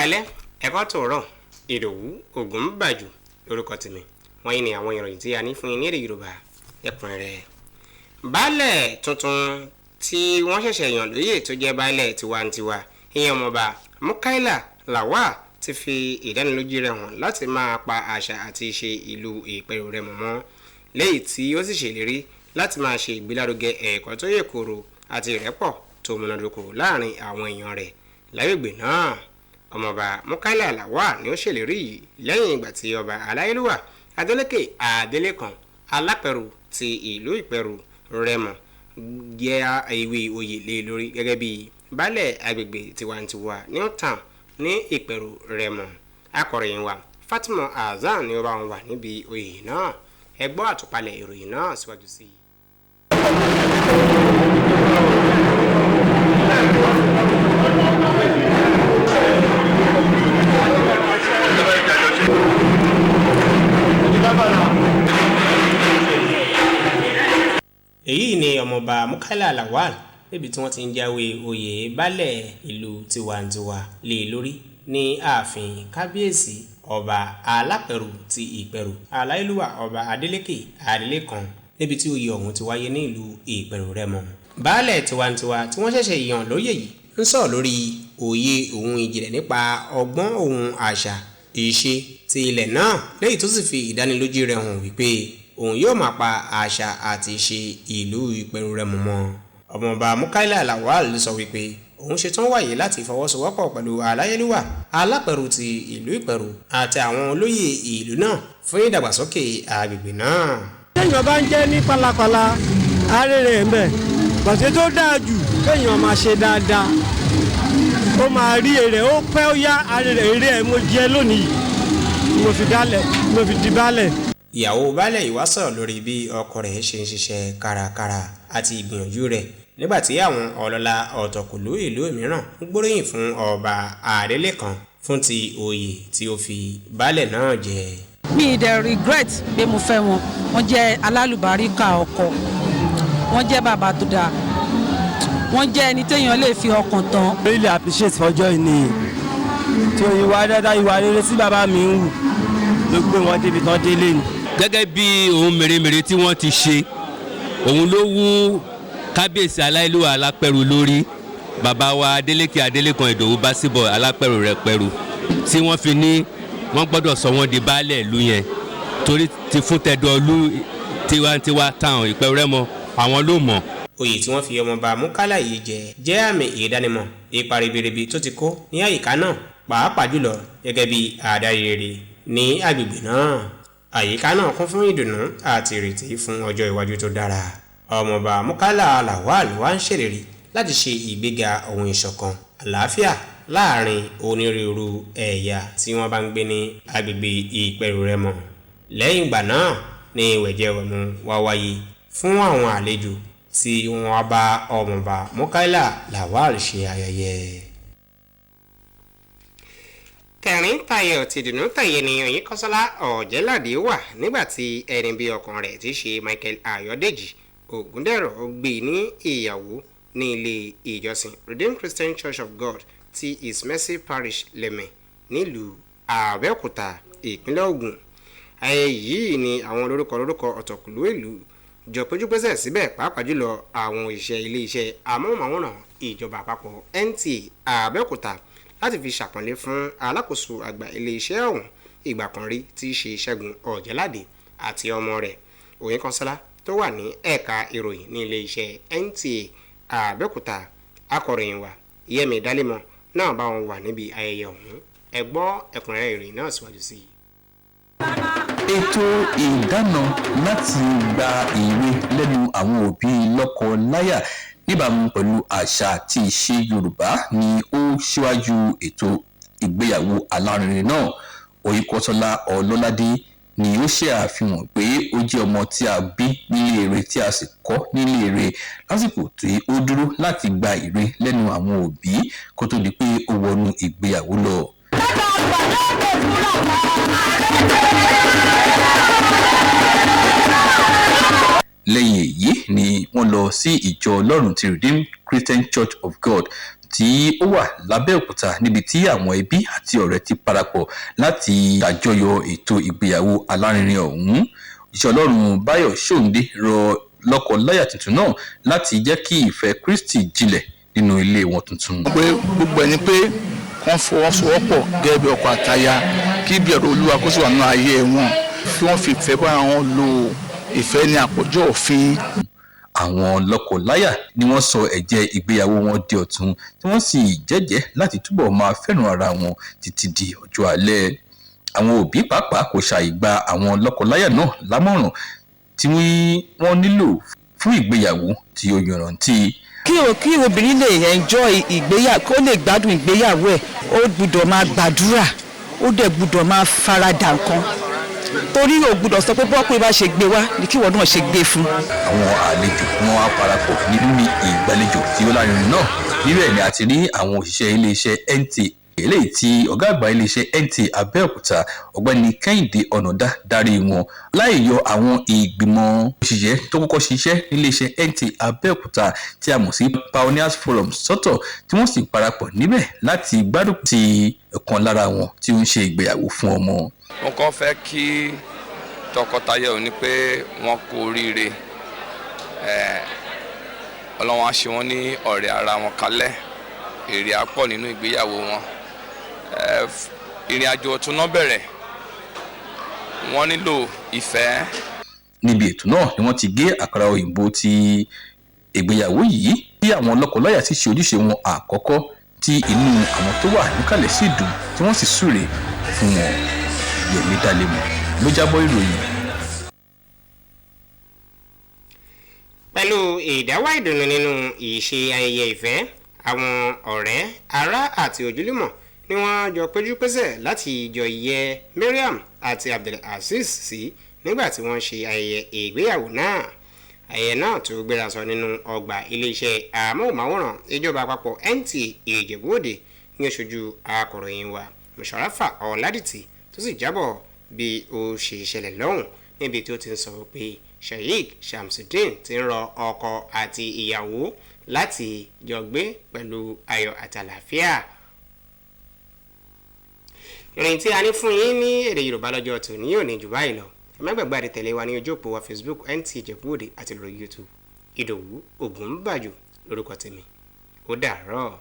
ẹ̀kálẹ́ ẹ̀kọ́ tòórọ̀ Ìdòwú Ògúnbàjò lórúkọ tèmi wọ́n yìí ni àwọn ìròyìn tí a ní fún yín ní èdè Yorùbá ẹ̀kúnrẹ́rẹ́. Baálẹ̀ tuntun tí wọ́n ṣẹ̀ṣẹ̀ yàn lóyè tó jẹ́ baálẹ̀ tiwantiwa ìyẹn ọmọọba Mukaila Lawal ti fi ìdánilójú rẹ̀ hàn láti máa pa àṣà àti ìṣe ìlú Ìpẹ̀rù Rẹ́mọ mọ́, lẹ́yìn tí ó sì ṣèlérí láti máa ṣe ìgbélárugẹ ẹ̀kọ́ tó yè kooro àti ìrẹ́pọ̀ tó múnádóko láàrin àwọn èèyàn rẹ̀ lágbègbè náà. Ọmọọba Mukaila Lawal ni ó ṣèlérí yìí lẹ́yìn ìgbà tí ọba Aláyélúwà Adélékè Adélékan Alápẹ̀rù ti ìlú Ìpẹ̀rù Rẹ́mọ jẹ́ ìwé oyè lé lórí gẹ́gẹ́ bí baálẹ̀ agbègbè tiwantiwa New Town ní Ìpẹ̀rù Rẹ́mọ. Akọ̀ròyìn wa Fatima Azan ni ó bá wọn wà níbi oyè náà. Ẹ gbọ́ àtúpalẹ̀ ìròyìn náà síwájú sí i. Èyí ni ọmọọba Mukaila Lawal níbi tí wọ́n ti ń jáwé oyè baálẹ̀ ìlú tiwantiwa lé lórí ní ààfin kábíyèsí ọba Alápẹ̀rù ti Ìpẹ̀rù Aláyélúwà ọba Adélékè Adélékan níbi tí oyè ọ̀hún ti wáyé ní ìlú Ìpẹ̀rù Rẹ́mọ. Baálẹ̀ tiwantiwa tí wọ́n ṣẹ̀ṣẹ̀ yàn lóyè yìí ń sọ̀rọ̀ lórí òye òun ìjìnlẹ̀ nípa ọgbọ́n òun àṣà ìṣe ti ilẹ̀ náà, lẹ́yìn tó sì fi ìdánilójú rẹ̀ hàn wípé òun yóò máa pa àṣà àti ìṣe ìlú Ìpẹ̀rù Rẹ́mọ mọ́. Ọmọọba Mukaila Lawal sọ wípé òun ṣetán wáyé láti fọwọ́sowọ́pọ̀ pẹ̀lú Aláyélúwà Alápẹ̀rù ti ìlú Ìpẹ̀rù àti àwọn olóyè ìlú náà fún ìdàgbàsókè agbègbè náà. Téèyàn bá ń jẹ́ ní pálapàla arére ẹ̀ mbẹ̀ bọ̀sẹ̀ tó dáa jù kéèyàn máa ṣe dáadáa ó máa rí èrè ó pẹ́ ó yá arére ẹ̀ mo jẹ lónìí mo fi di baálẹ̀. Ìyàwó baálẹ̀ yìí wá sọ̀rọ̀ lórí bí ọkọ rẹ̀ ṣe ń ṣiṣẹ́ kárakára àti ìgbìyànjú rẹ̀ nígbàtí àwọn ọlọ́lá ọ̀tọ̀kùlú ìlú mìíràn ń gbóríyìn fún ọba Adélékan fún ti oyè tí ó fi baálẹ̀ náà jẹ. Mi dẹ̀ regret pé mo fẹ́ wọn, wọ́n jẹ́ alálùbáríkà ọkọ, wọ́n jẹ́ bàbá tó dáa, wọ́n jẹ́ ẹni téèyàn lè fi ọkàn tán. Really appreciate ọjọ́ ìní tí ìwà dáadáa ìwà rere tí bàbá mi ń wù ló gbé wọn débi tán délé ni. Gẹ́gẹ́ bí ohun mèremère tí wọ́n ti ṣe, òun ló wú kábíyèsí Aláyélúwà Alápẹ̀rù lórí, bàbá wa Adélékè Adélékan Ìdòwú Básíbọ̀ Alápẹ̀rù Rẹ́pẹ̀rù, tí wọ́n fi ní wọ́n gbọ́dọ̀ sọ wọ́n di baálẹ̀ ìlú yẹn torí ti fún tẹ̀dọ̀ ìlú tiwantiwa táwọn Ìpẹ̀rù Rẹ́mọ àwọn ló mọ̀. Oyè tí wọ́n fi ọmọọba Mukaila yìí jẹ́ àmì ìdánimọ̀ ipa ribiribi tó ti kó ní àyíká náà, pàápàá jùlọ gẹ́gẹ́ bí adarí rere ní agbègbè náà. Àyíká náà kún fún ìdùnnú àti ìrètí fún ọjọ́ iwájú tó dára. Ọmọọba Mukaila Lawal wá ń ṣèlérí láti ṣe ìgbéga ohun ìṣọ̀kan àlàáfíà láàrin onírúurú ẹ̀yà tí wọ́n bá ń gbé ní agbègbè Ìpẹ̀rù Rẹ́mọ. Lẹ́yìn ìgbà náà ni ìwẹ̀jẹwẹ̀mu wá wáyé fún àwọn àlejò tí wọ́n bá ọmọọba Mukaila Lawal ṣe ayẹyẹ. Tẹ̀rín tayọ̀ tìdùnnú tẹ̀yẹ nìyàn yìí Kọ́sọ́lá Ọ̀jẹ́ládé wà nígbà tí ẹni bí ọkàn rẹ̀ ti ṣe Michael Ayọ̀dèjì Ògúndẹ̀rọ̀ gbé ní ìyàwó ní ilé ìjọsìn Redeemed Christian Church of God ti His Mercy Parish Lẹ́mẹ̀ nílùú Àbẹ́òkúta ìpínlẹ̀ Ògùn. Ayẹyẹ yìí ni àwọn lórúkọ ọ̀tọ̀kùlú ìlú jọ péjúpésẹ̀ síbẹ̀, pàápàá jùlọ àwọn òṣìṣẹ́ ilé-iṣẹ́ amóhùnmáwòrán ìjọba àpapọ̀ NTA Àbẹ́òkúta láti fi ṣàpọ́nlé fún alákòóso àgbà ilé-iṣẹ́ ọ̀hún ìgbà kan rí tí í ṣe Ṣẹ́gun Ọ̀jẹ́ládé àti ọmọ rẹ̀ Òyìnkọ́sọ́lá tó wà ní ẹ̀ka ìròyìn ní ilé-iṣẹ́ NTA Àbẹ́òkúta. Akọ̀ròyìn wa Yẹmi Dálímọ̀ náà bá wọn wà níbi ayẹyẹ ọ̀hún. Ẹ gbọ́ ẹ̀kúnrẹ́rẹ́ ìròyìn náà síwájú sí i. Ètò ìdáná láti gba ìre lẹ́nu àwọn òbí lọ́kọ-láyà níbàámu pẹ̀lú àṣà àti ìṣe Yorùbá ni ó ṣíwájú ètò ìgbéyàwó alárinrin náà. Oyèkọ́sọ́lá Ọlọ́ládé ni ó ṣe àfihàn pé ó jẹ́ ọmọ tí a bí nílé ire tí a sì kọ́ nílé ire lásìkò tí ó dúró láti gba ìre lẹ́nu àwọn òbí kó tó di pé ó wọnú ìgbéyàwó lọ. Lẹ́yìn èyí ni wọ́n lọ sí ìjọ Ọlọ́run ti Redeemed Christian Church of God tí ó wà lábẹ́òkúta níbi tí àwọn ẹbí àti ọ̀rẹ́ ti parapọ̀ láti àjọyọ̀ ètò ìgbéyàwó alárinrin ọ̀hún. Òjíṣẹ́ Ọlọ́run Báyọ̀ Ṣóǹdé rọ lọ́kọ-láyà tuntun náà láti jẹ́ kí ìfẹ́ Kristi jinlẹ̀ nínú ilé wọn tuntun. pé gbogbo ẹni pé wọ́n fọwọ́sowọ́pọ̀ gẹ́gẹ́ bí ọkọ àtaya kí ìbẹ̀rù Olúwa kó sì wà nínú ayé wọn kí wọ́n fi ìfẹ́ bá wọn lò ìfẹ́ ní àpọ̀jù òfin. Àwọn lọ́kọ-láyà ni wọ́n sọ ẹ̀jẹ́ ìgbéyàwó wọn di ọ̀tun tí wọ́n sì jẹ́jẹ́ láti túbọ̀ máa fẹ́ràn ara wọn títí di ọjọ́ alẹ́. Àwọn òbí pàápàá kò ṣàì gba àwọn lọ́kọ-láyà náà lámọ̀ràn tí wọ́n nílò fún ìgbéyàwó tí ó yanrantí. kí obìnrin lè enjoy ìgbéyàwó kó lè gbádùn ìgbéyàwó ẹ̀ ó gbọ́dọ̀ máa gbàdúrà ó dẹ̀ gbọ́dọ̀ máa faradà nǹkan torí o gbọ́dọ̀ sọ pé bọ́kùnrin bá ṣe gbé wá ni kí ìwọ náà ṣe gbé fún. Àwọn àlejò wọn á parapọ̀ nínú ìgbàlejò tí ó lárinrin náà. Níbẹ̀ ni a ti rí àwọn òṣìṣẹ́ iléeṣẹ́ NTA eléyìí tí ọ̀gá àgbà iléeṣẹ́ NTA Abẹ́òkúta ọ̀gbẹ́ni Kẹ́hìndé Ọ̀nàdá darí wọn láì yọ àwọn ìgbìmọ̀ òṣìṣẹ́ tó kọ́kọ́ ṣiṣẹ́ níléeṣẹ́ NTA Abẹ́òkúta tí a mọ̀ sí Pioneers Forum sọ́tọ̀ tí wọ́n sì parapọ̀ níbẹ̀ láti gbádùn ti ọ̀kan lára wọn tí ó ń ṣe ìgbéyàwó fún ọmọ. Wọ́n kàn fẹ́ kí tọkọtaya ò ní pé wọ́n kú oríire Ọlọ́run á ṣe wọ́n ní ọ̀rẹ́ ara wọn kalẹ̀ èrè á pọ̀ nínú ìgbéyàwó wọn. Ìrìn àjò ọ̀tun náà bẹ̀rẹ̀ wọ́n nílò ìfẹ́. Níbi ètò náà ni wọ́n ti gé àkàrà òyìnbó ti ìgbéyàwó yìí tí àwọn lọ́kọláya sì ṣe ojúṣe wọn àkọ́kọ́ tí inú àwọn tó wà níkàlẹ̀ sì dùn tí wọ́n sì súre fún wọn. Yẹ̀mí Dálẹ́mù ló jábọ̀ ìròyìn. pẹ̀lú ìdáwà ìdùnnú nínú ìṣe ayẹyẹ ìfẹ́ àwọn ọ̀rẹ́ ará àti ojúlùmọ̀ ni wọ́n jọ péjúpésẹ̀ láti jọ yẹ Mariam àti Abdulaziz sí nígbà tí wọ́n ṣe ayẹyẹ ìgbéyàwó náà. Ayẹyẹ náà tó gbéra sọ nínú ọgbà iléeṣẹ́ amóhùnmáwòrán ìjọba àpapọ̀ NTA Ìjẹ̀bú-Òde ní oṣojú akọ̀ròyìn wa Mùsàráfà Ọ̀ládìtì tó sì jábọ̀ bí ó ṣe ṣẹlẹ̀ lọ́hùn níbi tí ó ti ń sọ pé Sheikh Shamsuddin ti ń rọ ọkọ àti ìyàwó láti jọ gbé pẹ̀lú ayọ̀ àtàlàfíà. Ìròyìn tí a ní fún yín ní èdè Yorùbá lọ́jọ́ tòní yóò ní jù báyìí lọ. Ẹ má gbàgbé àti tẹ̀lé wa ní ojú òpó wa Facebook NTA Ìjẹ̀bú-Òde àti lórí YouTube. Ìdòwú Ògúnbàjò lórúkọ tèmi. Ó dàárọ̀.